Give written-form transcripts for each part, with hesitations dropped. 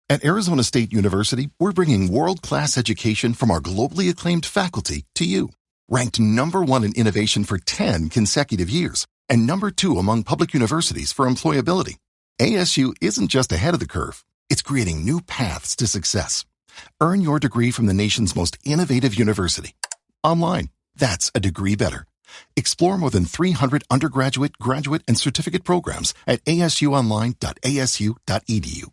At Arizona State University, we're bringing world-class education from our globally acclaimed faculty to you. Ranked #1 in innovation for 10 consecutive years and #2 among public universities for employability. ASU isn't just ahead of the curve, it's creating new paths to success. Earn your degree from the nation's most innovative university. Online, that's a degree better. Explore more than 300 undergraduate, graduate, and certificate programs at asuonline.asu.edu.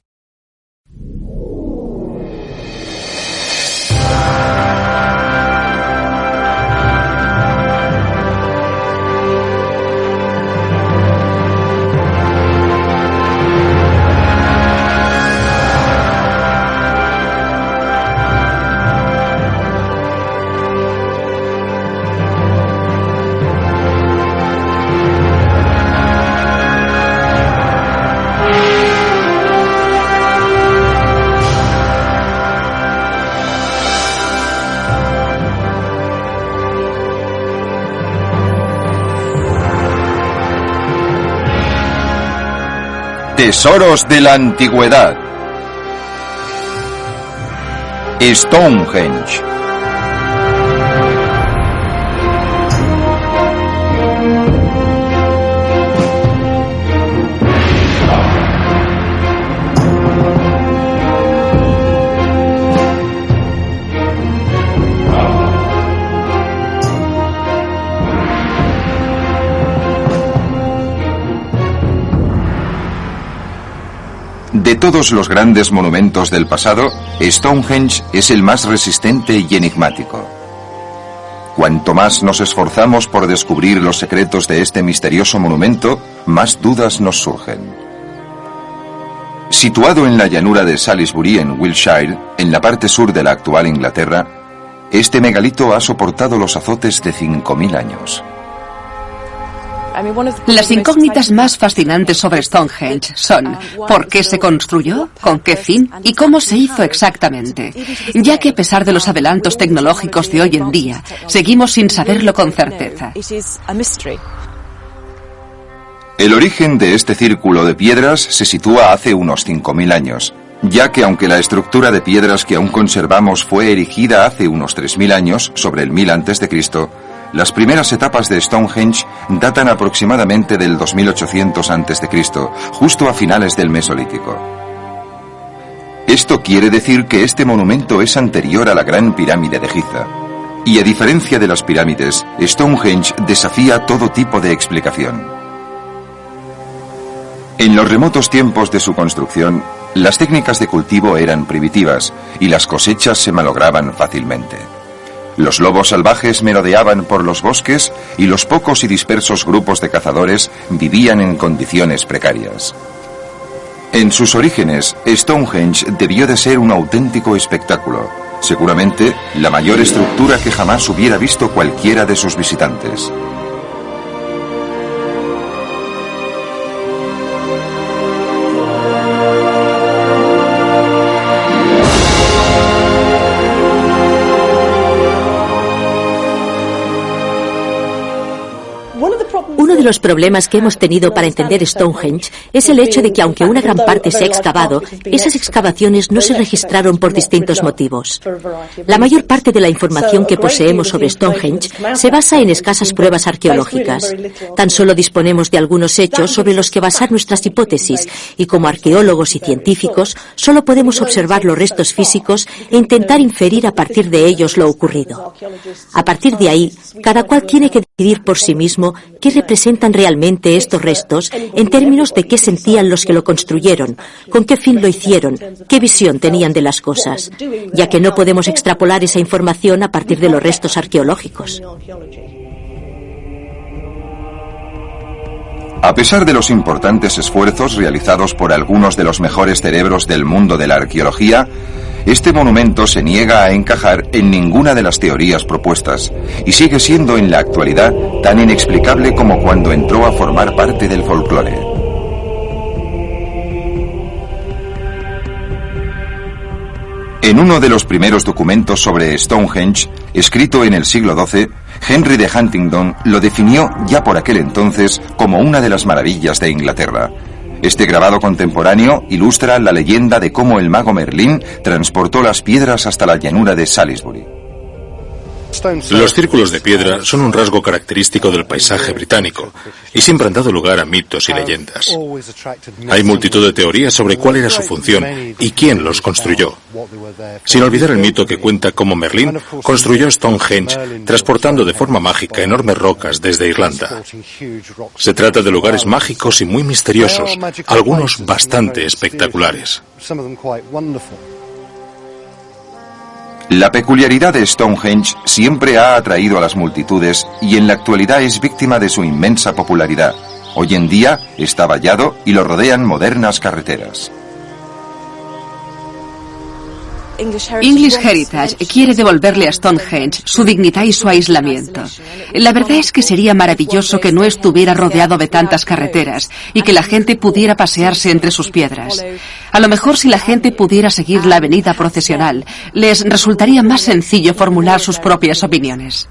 Tesoros de la antigüedad. Stonehenge. De todos los grandes monumentos del pasado, Stonehenge es el más resistente y enigmático. Cuanto más nos esforzamos por descubrir los secretos de este misterioso monumento, más dudas nos surgen. Situado en la llanura de Salisbury, en Wiltshire, en la parte sur de la actual Inglaterra, este megalito ha soportado los azotes de 5.000 años. Las incógnitas más fascinantes sobre Stonehenge son ¿por qué se construyó? ¿Con qué fin? ¿Y cómo se hizo exactamente? Ya que a pesar de los adelantos tecnológicos de hoy en día, seguimos sin saberlo con certeza. El origen de este círculo de piedras se sitúa hace unos 5.000 años, ya que aunque la estructura de piedras que aún conservamos fue erigida hace unos 3.000 años, sobre el 1000 a.C., las primeras etapas de Stonehenge datan aproximadamente del 2800 a.C., justo a finales del Mesolítico. Esto quiere decir que este monumento es anterior a la Gran Pirámide de Giza. Y a diferencia de las pirámides, Stonehenge desafía todo tipo de explicación. En los remotos tiempos de su construcción, las técnicas de cultivo eran primitivas y las cosechas se malograban fácilmente. Los lobos salvajes merodeaban por los bosques y los pocos y dispersos grupos de cazadores vivían en condiciones precarias. En sus orígenes, Stonehenge debió de ser un auténtico espectáculo, seguramente la mayor estructura que jamás hubiera visto cualquiera de sus visitantes. Uno de los problemas que hemos tenido para entender Stonehenge es el hecho de que aunque una gran parte se ha excavado, esas excavaciones no se registraron por distintos motivos. La mayor parte de la información que poseemos sobre Stonehenge se basa en escasas pruebas arqueológicas. Tan solo disponemos de algunos hechos sobre los que basar nuestras hipótesis y como arqueólogos y científicos solo podemos observar los restos físicos e intentar inferir a partir de ellos lo ocurrido. A partir de ahí, cada cual tiene que decidir por sí mismo qué representan realmente estos restos en términos de qué sentían los que lo construyeron, con qué fin lo hicieron, qué visión tenían de las cosas, ya que no podemos extrapolar esa información a partir de los restos arqueológicos. A pesar de los importantes esfuerzos realizados por algunos de los mejores cerebros del mundo de la arqueología, este monumento se niega a encajar en ninguna de las teorías propuestas y sigue siendo en la actualidad tan inexplicable como cuando entró a formar parte del folclore. En uno de los primeros documentos sobre Stonehenge, escrito en el siglo XII, Henry de Huntingdon lo definió ya por aquel entonces como una de las maravillas de Inglaterra, Este grabado contemporáneo ilustra la leyenda de cómo el mago Merlín transportó las piedras hasta la llanura de Salisbury. Los círculos de piedra son un rasgo característico del paisaje británico y siempre han dado lugar a mitos y leyendas. Hay multitud de teorías sobre cuál era su función y quién los construyó. Sin olvidar el mito que cuenta cómo Merlín construyó Stonehenge transportando de forma mágica enormes rocas desde Irlanda. Se trata de lugares mágicos y muy misteriosos, algunos bastante espectaculares. La peculiaridad de Stonehenge siempre ha atraído a las multitudes y en la actualidad es víctima de su inmensa popularidad. Hoy en día está vallado y lo rodean modernas carreteras. English Heritage quiere devolverle a Stonehenge su dignidad y su aislamiento. La verdad es que sería maravilloso que no estuviera rodeado de tantas carreteras y que la gente pudiera pasearse entre sus piedras. A lo mejor si la gente pudiera seguir la avenida procesional, les resultaría más sencillo formular sus propias opiniones.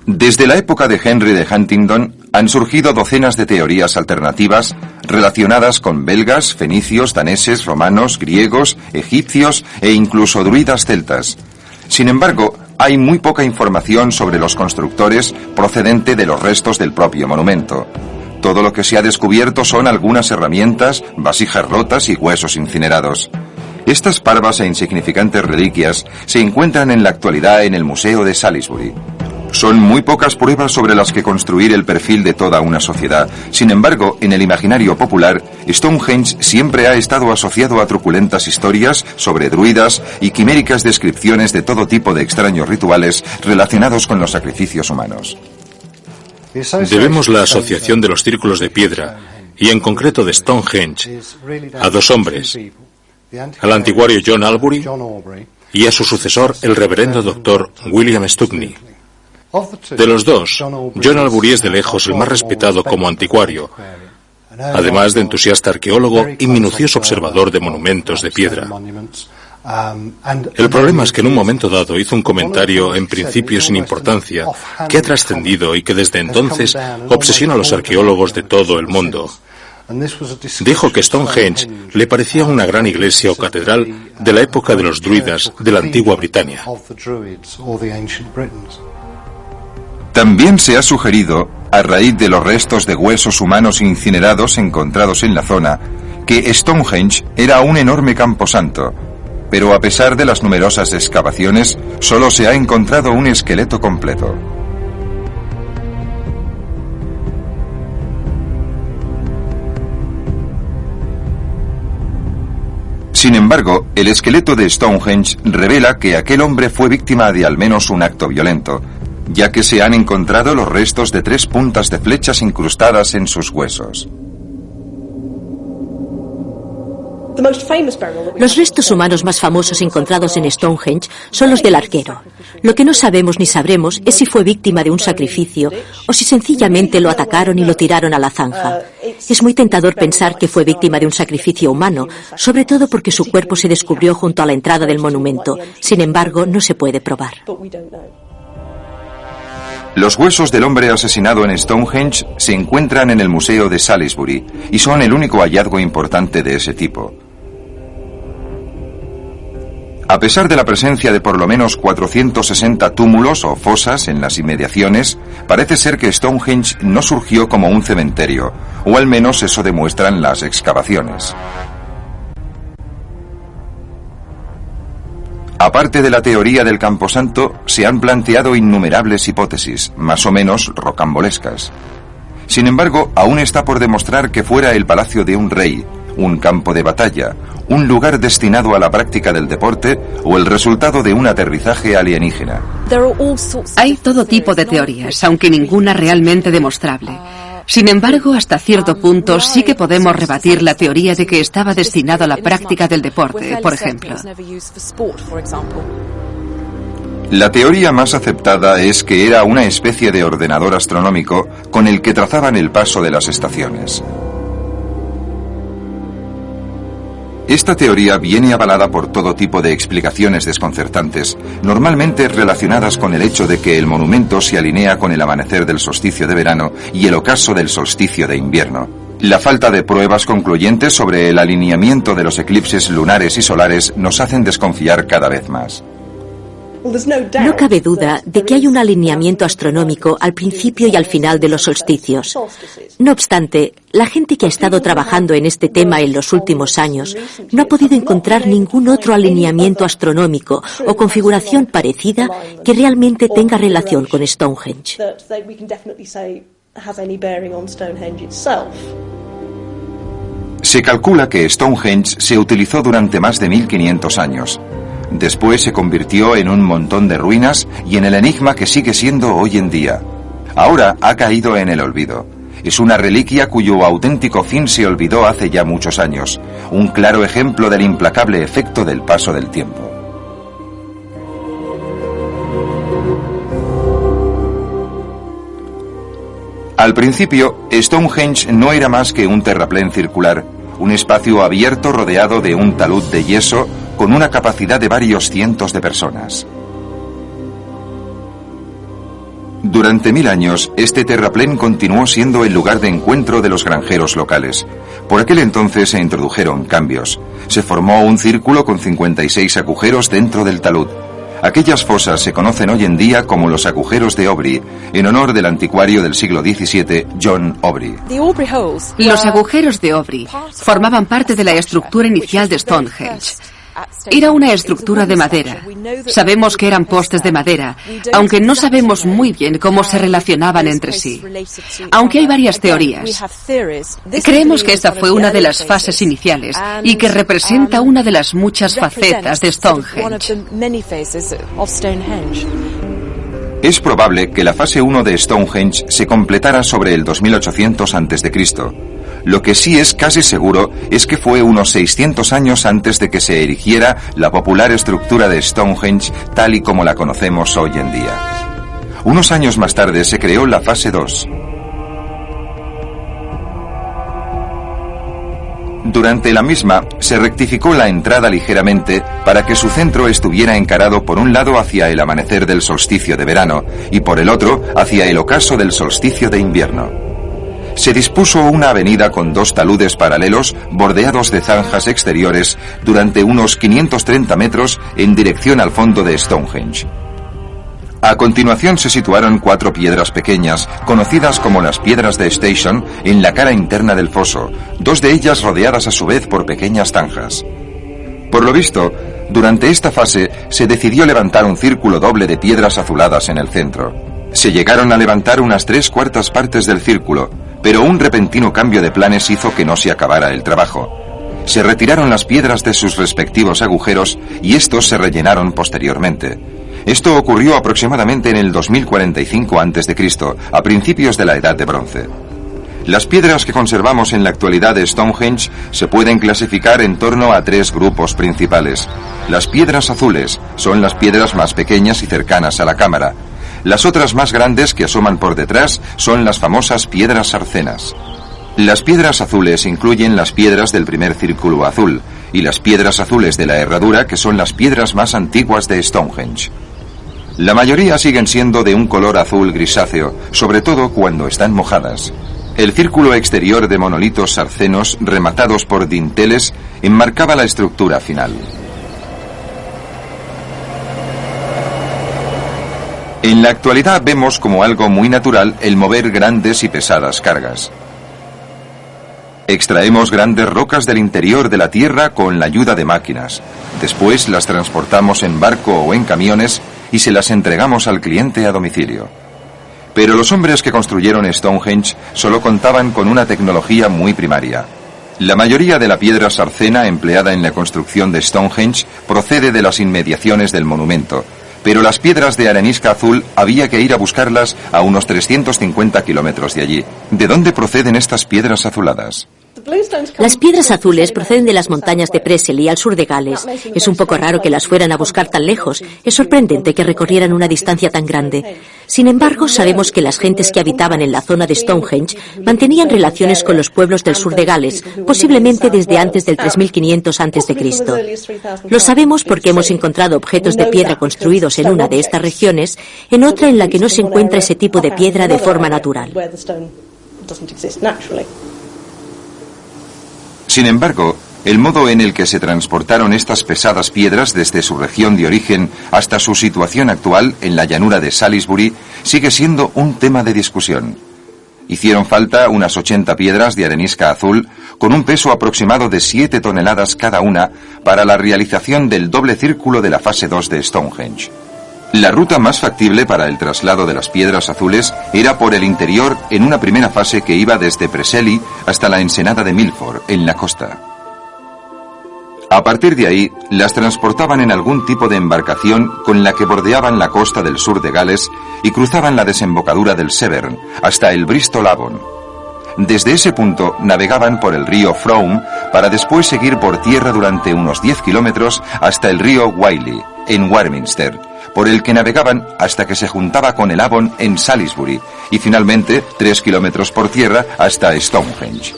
Desde la época de Henry de Huntingdon han surgido docenas de teorías alternativas relacionadas con belgas, fenicios, daneses, romanos, griegos, egipcios e incluso druidas celtas. Sin embargo, hay muy poca información sobre los constructores procedente de los restos del propio monumento. Todo lo que se ha descubierto son algunas herramientas, vasijas rotas y huesos incinerados. Estas parvas e insignificantes reliquias se encuentran en la actualidad en el Museo de Salisbury. Son muy pocas pruebas sobre las que construir el perfil de toda una sociedad. Sin embargo, en el imaginario popular, Stonehenge siempre ha estado asociado a truculentas historias sobre druidas y quiméricas descripciones de todo tipo de extraños rituales relacionados con los sacrificios humanos. Debemos la asociación de los círculos de piedra, y en concreto de Stonehenge, a dos hombres, al antiguario John Albury y a su sucesor, el reverendo doctor William Stuckney. De los dos, John Albury es de lejos el más respetado como anticuario, además de entusiasta arqueólogo y minucioso observador de monumentos de piedra. El problema es que en un momento dado hizo un comentario en principio sin importancia, que ha trascendido y que desde entonces obsesiona a los arqueólogos de todo el mundo. Dijo que Stonehenge le parecía una gran iglesia o catedral de la época de los druidas de la antigua Britania. También se ha sugerido, a raíz de los restos de huesos humanos incinerados encontrados en la zona, que Stonehenge era un enorme camposanto, pero a pesar de las numerosas excavaciones, solo se ha encontrado un esqueleto completo. Sin embargo, el esqueleto de Stonehenge revela que aquel hombre fue víctima de al menos un acto violento, ya que se han encontrado los restos de 3 puntas de flechas incrustadas en sus huesos. Los restos humanos más famosos encontrados en Stonehenge son los del arquero. Lo que no sabemos ni sabremos es si fue víctima de un sacrificio o si sencillamente lo atacaron y lo tiraron a la zanja. Es muy tentador pensar que fue víctima de un sacrificio humano, sobre todo porque su cuerpo se descubrió junto a la entrada del monumento. Sin embargo, no se puede probar. Los huesos del hombre asesinado en Stonehenge se encuentran en el Museo de Salisbury y son el único hallazgo importante de ese tipo. A pesar de la presencia de por lo menos 460 túmulos o fosas en las inmediaciones, parece ser que Stonehenge no surgió como un cementerio, o al menos eso demuestran las excavaciones. Aparte de la teoría del camposanto, se han planteado innumerables hipótesis, más o menos rocambolescas. Sin embargo, aún está por demostrar que fuera el palacio de un rey, un campo de batalla, un lugar destinado a la práctica del deporte o el resultado de un aterrizaje alienígena. Hay todo tipo de teorías, aunque ninguna realmente demostrable. Sin embargo, hasta cierto punto sí que podemos rebatir la teoría de que estaba destinado a la práctica del deporte, por ejemplo. La teoría más aceptada es que era una especie de ordenador astronómico con el que trazaban el paso de las estaciones. Esta teoría viene avalada por todo tipo de explicaciones desconcertantes, normalmente relacionadas con el hecho de que el monumento se alinea con el amanecer del solsticio de verano y el ocaso del solsticio de invierno. La falta de pruebas concluyentes sobre el alineamiento de los eclipses lunares y solares nos hacen desconfiar cada vez más. No cabe duda de que hay un alineamiento astronómico al principio y al final de los solsticios. No obstante, la gente que ha estado trabajando en este tema en los últimos años no ha podido encontrar ningún otro alineamiento astronómico o configuración parecida que realmente tenga relación con Stonehenge. Se calcula que Stonehenge se utilizó durante más de 1500 años. Después se convirtió en un montón de ruinas y en el enigma que sigue siendo hoy en día. Ahora ha caído en el olvido. Es una reliquia cuyo auténtico fin se olvidó hace ya muchos años. Un claro ejemplo del implacable efecto del paso del tiempo. Al principio, Stonehenge no era más que un terraplén circular, un espacio abierto rodeado de un talud de yeso con una capacidad de varios cientos de personas. Durante 1000 años, este terraplén continuó siendo el lugar de encuentro de los granjeros locales. Por aquel entonces se introdujeron cambios. Se formó un círculo con 56 agujeros dentro del talud. Aquellas fosas se conocen hoy en día como los agujeros de Aubrey, en honor del anticuario del siglo XVII, John Aubrey. Los agujeros de Aubrey formaban parte de la estructura inicial de Stonehenge. Era una estructura de madera. Sabemos que eran postes de madera, aunque no sabemos muy bien cómo se relacionaban entre sí. Aunque hay varias teorías. Creemos que esta fue una de las fases iniciales y que representa una de las muchas facetas de Stonehenge. Es probable que la fase 1 de Stonehenge se completara sobre el 2800 a.C. Lo que sí es casi seguro es que fue unos 600 años antes de que se erigiera la popular estructura de Stonehenge tal y como la conocemos hoy en día. Unos años más tarde se creó la fase 2. Durante la misma, se rectificó la entrada ligeramente para que su centro estuviera encarado por un lado hacia el amanecer del solsticio de verano y por el otro hacia el ocaso del solsticio de invierno. Se dispuso una avenida con dos taludes paralelos bordeados de zanjas exteriores durante unos 530 metros en dirección al fondo de Stonehenge. A continuación se situaron 4 piedras pequeñas, conocidas como las piedras de Station, en la cara interna del foso, 2 de ellas rodeadas a su vez por pequeñas zanjas. Por lo visto, durante esta fase se decidió levantar un círculo doble de piedras azuladas en el centro. Se llegaron a levantar unas 3/4 partes del círculo, pero un repentino cambio de planes hizo que no se acabara el trabajo. Se retiraron las piedras de sus respectivos agujeros y estos se rellenaron posteriormente. Esto ocurrió aproximadamente en el 2045 a.C., a principios de la Edad de Bronce. Las piedras que conservamos en la actualidad de Stonehenge se pueden clasificar en torno a 3 grupos principales. Las piedras azules son las piedras más pequeñas y cercanas a la cámara. Las otras más grandes que asoman por detrás son las famosas piedras arcenas. Las piedras azules incluyen las piedras del primer círculo azul y las piedras azules de la herradura, que son las piedras más antiguas de Stonehenge. La mayoría siguen siendo de un color azul grisáceo, sobre todo cuando están mojadas. El círculo exterior de monolitos arcenos rematados por dinteles enmarcaba la estructura final. En la actualidad vemos como algo muy natural el mover grandes y pesadas cargas. Extraemos grandes rocas del interior de la tierra con la ayuda de máquinas. Después las transportamos en barco o en camiones y se las entregamos al cliente a domicilio. Pero los hombres que construyeron Stonehenge solo contaban con una tecnología muy primaria. La mayoría de la piedra sarcena empleada en la construcción de Stonehenge procede de las inmediaciones del monumento, pero las piedras de arenisca azul había que ir a buscarlas a unos 350 kilómetros de allí. ¿De dónde proceden estas piedras azuladas? Las piedras azules proceden de las montañas de Preseli, al sur de Gales. Es un poco raro que las fueran a buscar tan lejos. Es sorprendente que recorrieran una distancia tan grande. Sin embargo, sabemos que las gentes que habitaban en la zona de Stonehenge mantenían relaciones con los pueblos del sur de Gales, posiblemente desde antes del 3500 a.C. Lo sabemos porque hemos encontrado objetos de piedra construidos en una de estas regiones, en otra en la que no se encuentra ese tipo de piedra de forma natural. Sin embargo, el modo en el que se transportaron estas pesadas piedras desde su región de origen hasta su situación actual en la llanura de Salisbury sigue siendo un tema de discusión. Hicieron falta unas 80 piedras de arenisca azul con un peso aproximado de 7 toneladas cada una para la realización del doble círculo de la fase 2 de Stonehenge. La ruta más factible para el traslado de las piedras azules era por el interior en una primera fase que iba desde Preseli hasta la ensenada de Milford, en la costa. A partir de ahí, las transportaban en algún tipo de embarcación con la que bordeaban la costa del sur de Gales y cruzaban la desembocadura del Severn hasta el Bristol Avon. Desde ese punto navegaban por el río Frome para después seguir por tierra durante unos 10 kilómetros hasta el río Wylye, en Warminster, por el que navegaban hasta que se juntaba con el Avon en Salisbury y finalmente 3 kilómetros por tierra hasta Stonehenge.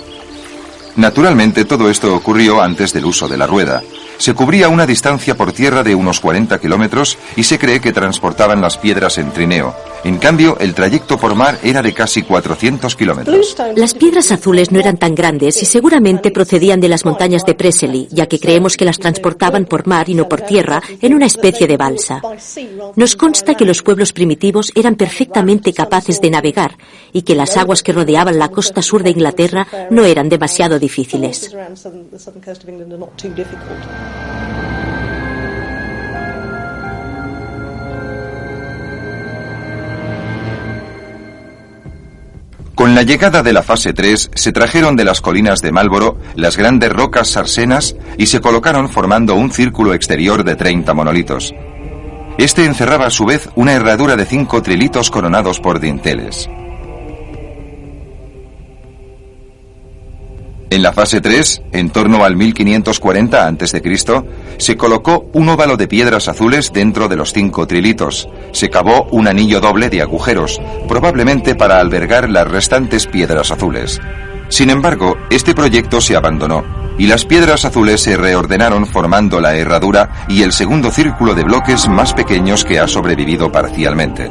Naturalmente todo esto ocurrió antes del uso de la rueda. Se cubría una distancia por tierra de unos 40 kilómetros y se cree que transportaban las piedras en trineo. En cambio, el trayecto por mar era de casi 400 kilómetros. Las piedras azules no eran tan grandes y seguramente procedían de las montañas de Preseli, ya que creemos que las transportaban por mar y no por tierra en una especie de balsa. Nos consta que los pueblos primitivos eran perfectamente capaces de navegar y que las aguas que rodeaban la costa sur de Inglaterra no eran demasiado difíciles. Con la llegada de la fase 3, se trajeron de las colinas de Marlborough las grandes rocas sarsenas y se colocaron formando un círculo exterior de 30 monolitos. Este encerraba a su vez una herradura de 5 trilitos coronados por dinteles. En la fase 3, en torno al 1540 a.C., se colocó un óvalo de piedras azules dentro de los 5 trilitos. Se cavó un anillo doble de agujeros, probablemente para albergar las restantes piedras azules. Sin embargo, este proyecto se abandonó, y las piedras azules se reordenaron formando la herradura y el segundo círculo de bloques más pequeños que ha sobrevivido parcialmente.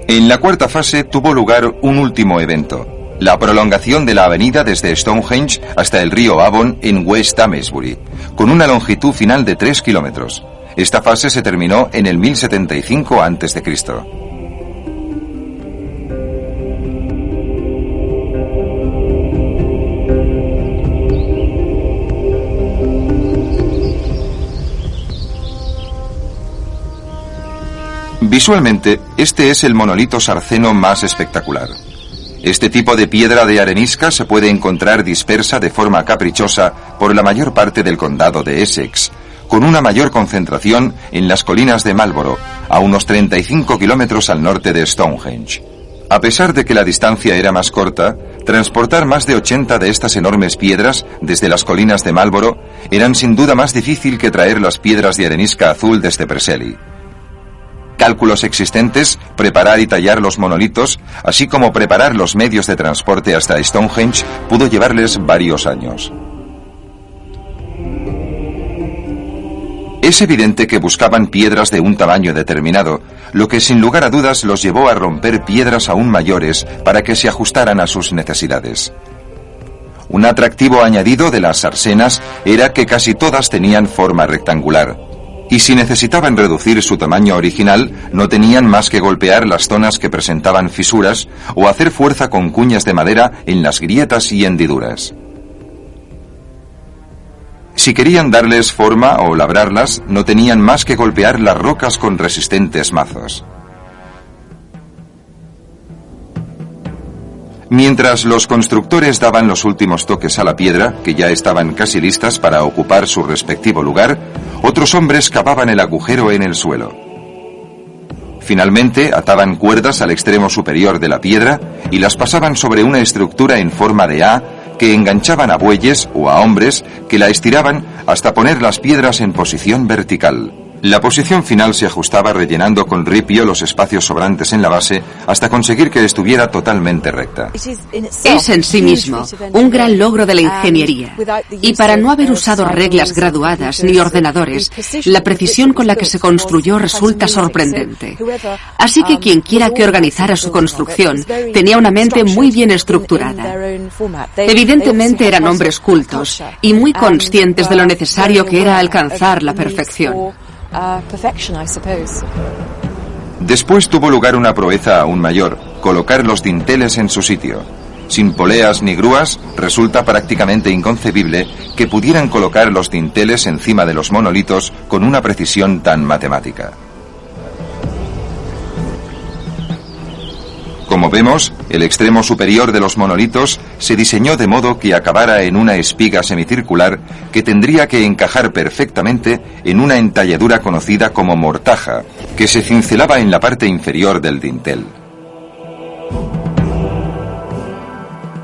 En la cuarta fase tuvo lugar un último evento, la prolongación de la avenida desde Stonehenge hasta el río Avon en West Amesbury, con una longitud final de 3 kilómetros. Esta fase se terminó en el 1075 a.C. Visualmente, este es el monolito sarceno más espectacular. Este tipo de piedra de arenisca se puede encontrar dispersa de forma caprichosa por la mayor parte del condado de Essex, con una mayor concentración en las colinas de Marlborough, a unos 35 kilómetros al norte de Stonehenge. A pesar de que la distancia era más corta, transportar más de 80 de estas enormes piedras desde las colinas de Marlborough eran sin duda más difícil que traer las piedras de arenisca azul desde Preseli. Cálculos existentes, preparar y tallar los monolitos, así como preparar los medios de transporte hasta Stonehenge, pudo llevarles varios años. Es evidente que buscaban piedras de un tamaño determinado, lo que sin lugar a dudas los llevó a romper piedras aún mayores para que se ajustaran a sus necesidades. Un atractivo añadido de las sarsenas era que casi todas tenían forma rectangular. Y si necesitaban reducir su tamaño original, no tenían más que golpear las zonas que presentaban fisuras o hacer fuerza con cuñas de madera en las grietas y hendiduras. Si querían darles forma o labrarlas, no tenían más que golpear las rocas con resistentes mazos. Mientras los constructores daban los últimos toques a la piedra, que ya estaban casi listas para ocupar su respectivo lugar, otros hombres cavaban el agujero en el suelo. Finalmente, ataban cuerdas al extremo superior de la piedra y las pasaban sobre una estructura en forma de A que enganchaban a bueyes o a hombres que la estiraban hasta poner las piedras en posición vertical. La posición final se ajustaba rellenando con ripio los espacios sobrantes en la base hasta conseguir que estuviera totalmente recta. Es en sí mismo un gran logro de la ingeniería, y para no haber usado reglas graduadas ni ordenadores, la precisión con la que se construyó resulta sorprendente. Así que quien quiera que organizara su construcción tenía una mente muy bien estructurada. Evidentemente eran hombres cultos y muy conscientes de lo necesario que era alcanzar la perfección. Después tuvo lugar una proeza aún mayor: colocar los dinteles en su sitio. Sin poleas ni grúas, resulta prácticamente inconcebible que pudieran colocar los dinteles encima de los monolitos con una precisión tan matemática. Como vemos, el extremo superior de los monolitos se diseñó de modo que acabara en una espiga semicircular que tendría que encajar perfectamente en una entalladura conocida como mortaja, que se cincelaba en la parte inferior del dintel.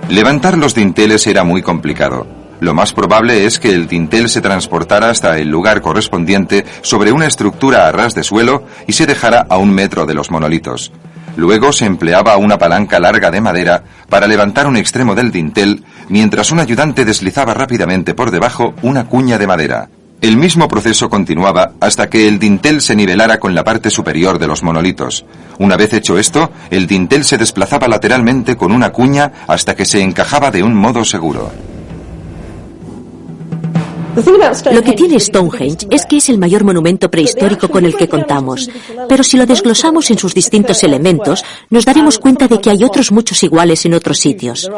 Levantar los dinteles era muy complicado. Lo más probable es que el dintel se transportara hasta el lugar correspondiente sobre una estructura a ras de suelo y se dejara a 1 metro de los monolitos. Luego se empleaba una palanca larga de madera para levantar un extremo del dintel, mientras un ayudante deslizaba rápidamente por debajo una cuña de madera. El mismo proceso continuaba hasta que el dintel se nivelara con la parte superior de los monolitos. Una vez hecho esto, el dintel se desplazaba lateralmente con una cuña hasta que se encajaba de un modo seguro. Lo que tiene Stonehenge es que es el mayor monumento prehistórico con el que contamos, pero si lo desglosamos en sus distintos elementos, nos daremos cuenta de que hay otros muchos iguales en otros sitios.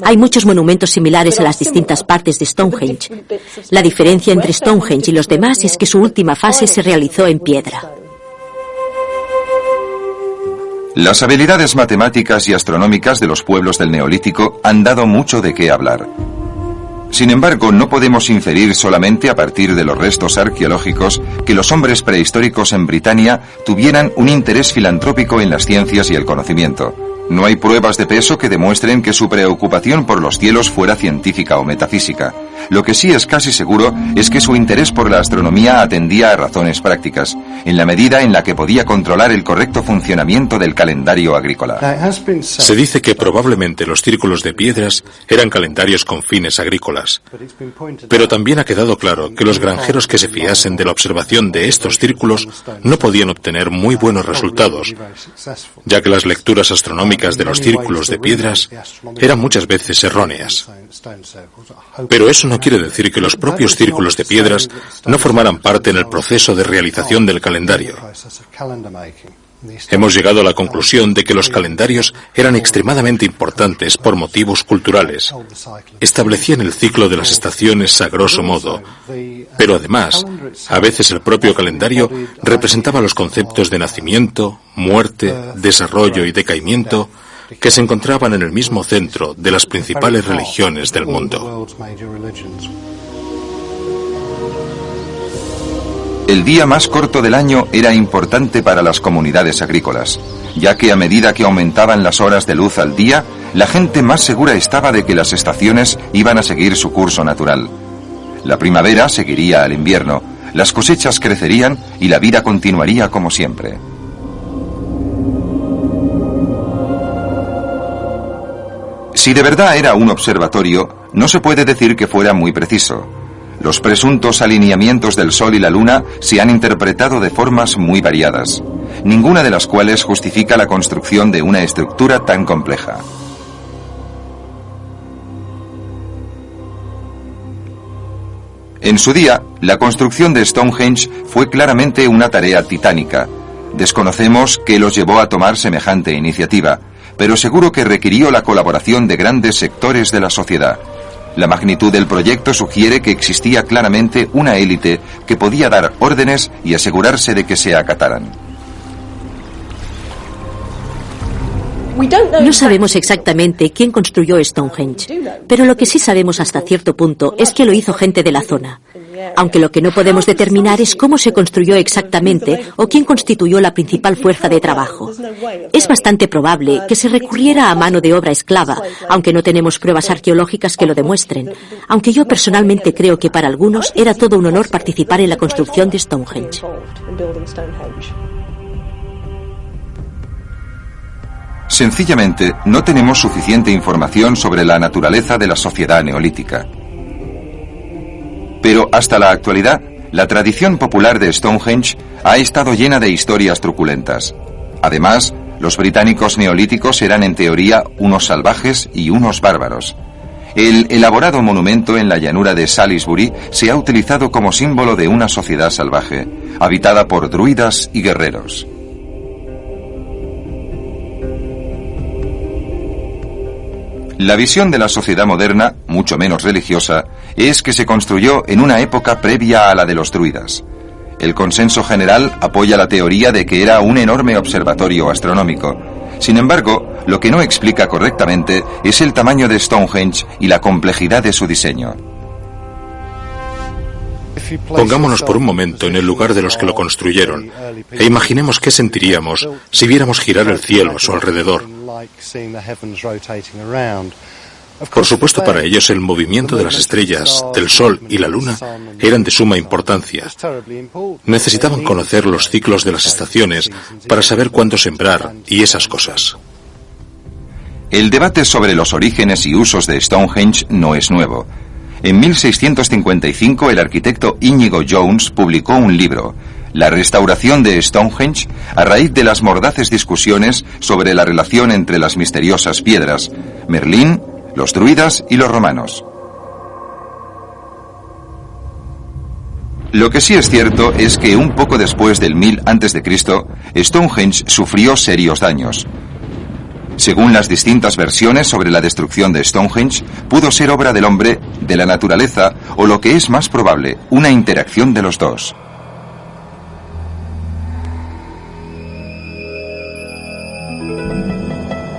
Hay muchos monumentos similares a las distintas partes de Stonehenge. La diferencia entre Stonehenge y los demás es que su última fase se realizó en piedra. Las habilidades matemáticas y astronómicas de los pueblos del Neolítico han dado mucho de qué hablar. Sin embargo, no podemos inferir solamente a partir de los restos arqueológicos que los hombres prehistóricos en Britania tuvieran un interés filantrópico en las ciencias y el conocimiento. No hay pruebas de peso que demuestren que su preocupación por los cielos fuera científica o metafísica. Lo que sí es casi seguro es que su interés por la astronomía atendía a razones prácticas, en la medida en la que podía controlar el correcto funcionamiento del calendario agrícola. Se dice que probablemente los círculos de piedras eran calendarios con fines agrícolas. Pero también ha quedado claro que los granjeros que se fiasen de la observación de estos círculos no podían obtener muy buenos resultados, ya que las lecturas astronómicas de los círculos de piedras eran muchas veces erróneas. Pero eso no quiere decir que los propios círculos de piedras no formaran parte en el proceso de realización del calendario. Hemos llegado a la conclusión de que los calendarios eran extremadamente importantes por motivos culturales. Establecían el ciclo de las estaciones a grosso modo, pero además, a veces el propio calendario representaba los conceptos de nacimiento, muerte, desarrollo y decaimiento que se encontraban en el mismo centro de las principales religiones del mundo. El día más corto del año era importante para las comunidades agrícolas, ya que a medida que aumentaban las horas de luz al día, la gente más segura estaba de que las estaciones iban a seguir su curso natural. La primavera seguiría al invierno, las cosechas crecerían y la vida continuaría como siempre. Si de verdad era un observatorio, no se puede decir que fuera muy preciso. Los presuntos alineamientos del Sol y la Luna se han interpretado de formas muy variadas, ninguna de las cuales justifica la construcción de una estructura tan compleja. En su día, la construcción de Stonehenge fue claramente una tarea titánica. Desconocemos qué los llevó a tomar semejante iniciativa, pero seguro que requirió la colaboración de grandes sectores de la sociedad. La magnitud del proyecto sugiere que existía claramente una élite que podía dar órdenes y asegurarse de que se acataran. No sabemos exactamente quién construyó Stonehenge, pero lo que sí sabemos hasta cierto punto es que lo hizo gente de la zona. Aunque lo que no podemos determinar es cómo se construyó exactamente o quién constituyó la principal fuerza de trabajo. Es bastante probable que se recurriera a mano de obra esclava, aunque no tenemos pruebas arqueológicas que lo demuestren, aunque yo personalmente creo que para algunos era todo un honor participar en la construcción de Stonehenge. Sencillamente, no tenemos suficiente información sobre la naturaleza de la sociedad neolítica. Pero hasta la actualidad, la tradición popular de Stonehenge ha estado llena de historias truculentas. Además, los británicos neolíticos eran en teoría unos salvajes y unos bárbaros. El elaborado monumento en la llanura de Salisbury se ha utilizado como símbolo de una sociedad salvaje, habitada por druidas y guerreros. La visión de la sociedad moderna, mucho menos religiosa, es que se construyó en una época previa a la de los druidas. El consenso general apoya la teoría de que era un enorme observatorio astronómico. Sin embargo, lo que no explica correctamente es el tamaño de Stonehenge y la complejidad de su diseño. Pongámonos por un momento en el lugar de los que lo construyeron e imaginemos qué sentiríamos si viéramos girar el cielo a su alrededor. Por supuesto, para ellos el movimiento de las estrellas, del Sol y la Luna eran de suma importancia. Necesitaban conocer los ciclos de las estaciones para saber cuándo sembrar y esas cosas. El debate sobre los orígenes y usos de Stonehenge no es nuevo. En 1655 el arquitecto Íñigo Jones publicó un libro, La restauración de Stonehenge, a raíz de las mordaces discusiones sobre la relación entre las misteriosas piedras, Merlín, los druidas y los romanos. Lo que sí es cierto es que un poco después del 1000 a.C., Stonehenge sufrió serios daños. Según las distintas versiones sobre la destrucción de Stonehenge, pudo ser obra del hombre, de la naturaleza o, lo que es más probable, una interacción de los dos.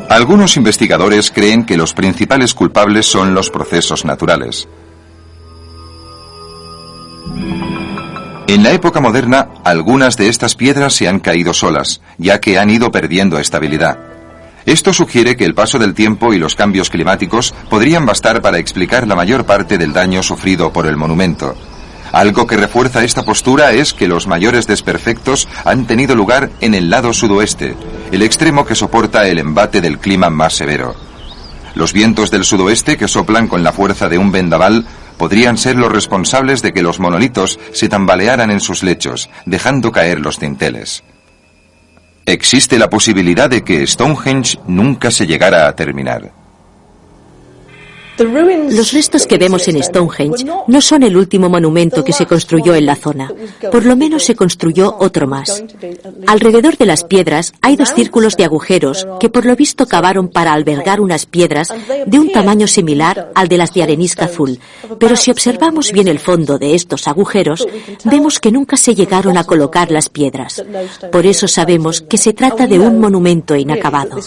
Algunos investigadores creen que los principales culpables son los procesos naturales. En la época moderna, algunas de estas piedras se han caído solas, ya que han ido perdiendo estabilidad. Esto sugiere que el paso del tiempo y los cambios climáticos podrían bastar para explicar la mayor parte del daño sufrido por el monumento. Algo que refuerza esta postura es que los mayores desperfectos han tenido lugar en el lado sudoeste, el extremo que soporta el embate del clima más severo. Los vientos del sudoeste, que soplan con la fuerza de un vendaval, podrían ser los responsables de que los monolitos se tambalearan en sus lechos, dejando caer los dinteles. Existe la posibilidad de que Stonehenge nunca se llegara a terminar. Los restos que vemos en Stonehenge no son el último monumento que se construyó en la zona. Por lo menos se construyó otro más. Alrededor de las piedras hay 2 círculos de agujeros que por lo visto cavaron para albergar unas piedras de un tamaño similar al de las de arenisca azul. Pero si observamos bien el fondo de estos agujeros, vemos que nunca se llegaron a colocar las piedras. Por eso sabemos que se trata de un monumento inacabado.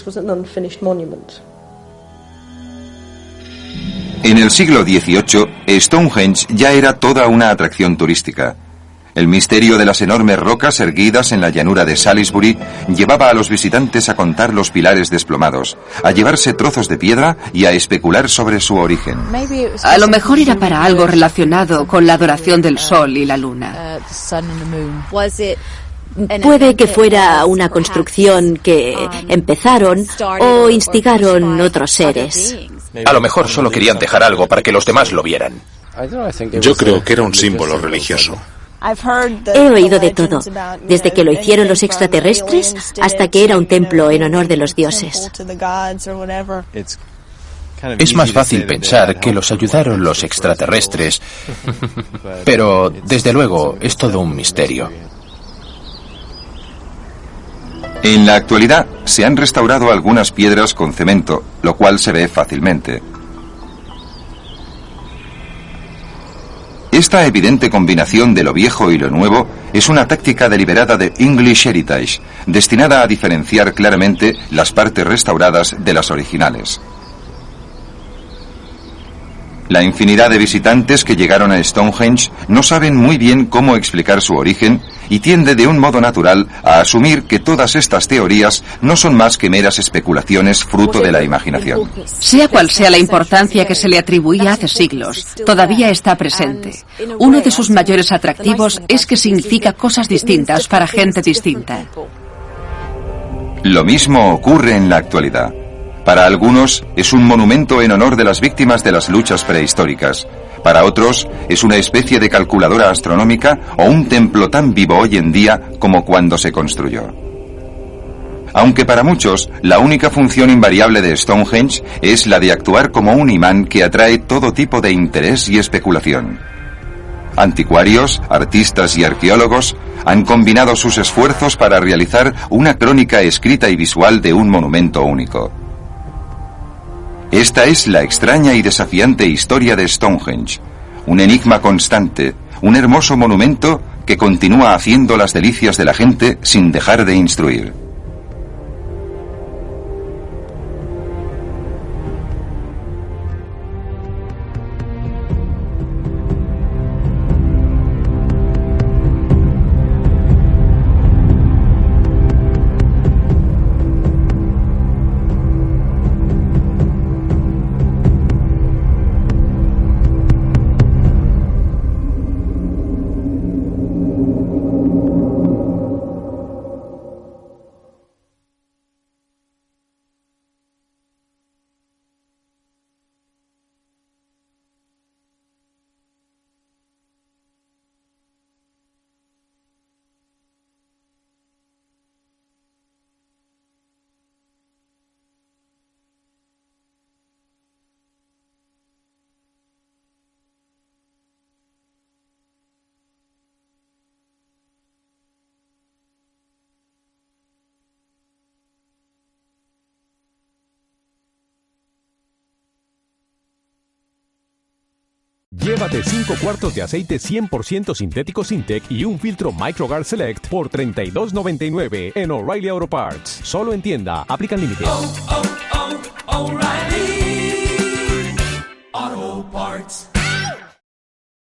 En el siglo XVIII, Stonehenge ya era toda una atracción turística. El misterio de las enormes rocas erguidas en la llanura de Salisbury llevaba a los visitantes a contar los pilares desplomados, a llevarse trozos de piedra y a especular sobre su origen. A lo mejor era para algo relacionado con la adoración del sol y la luna. Puede que fuera una construcción que empezaron o instigaron otros seres. A lo mejor solo querían dejar algo para que los demás lo vieran. Yo creo que era un símbolo religioso. He oído de todo, desde que lo hicieron los extraterrestres hasta que era un templo en honor de los dioses. Es más fácil pensar que los ayudaron los extraterrestres, pero desde luego es todo un misterio. En la actualidad se han restaurado algunas piedras con cemento, lo cual se ve fácilmente. Esta evidente combinación de lo viejo y lo nuevo es una táctica deliberada de English Heritage, destinada a diferenciar claramente las partes restauradas de las originales. La infinidad de visitantes que llegaron a Stonehenge no saben muy bien cómo explicar su origen y tiende de un modo natural a asumir que todas estas teorías no son más que meras especulaciones fruto de la imaginación. Sea cual sea la importancia que se le atribuía hace siglos, todavía está presente. Uno de sus mayores atractivos es que significa cosas distintas para gente distinta. Lo mismo ocurre en la actualidad. Para algunos es un monumento en honor de las víctimas de las luchas prehistóricas. Para otros es una especie de calculadora astronómica o un templo tan vivo hoy en día como cuando se construyó. Aunque para muchos la única función invariable de Stonehenge es la de actuar como un imán que atrae todo tipo de interés y especulación. Anticuarios, artistas y arqueólogos han combinado sus esfuerzos para realizar una crónica escrita y visual de un monumento único. Esta es la extraña y desafiante historia de Stonehenge, un enigma constante, un hermoso monumento que continúa haciendo las delicias de la gente sin dejar de instruir. Llévate 5 cuartos de aceite 100% sintético Syntec y un filtro MicroGuard Select por $32.99 en O'Reilly Auto Parts. Solo en tienda. Aplican límites. O'Reilly.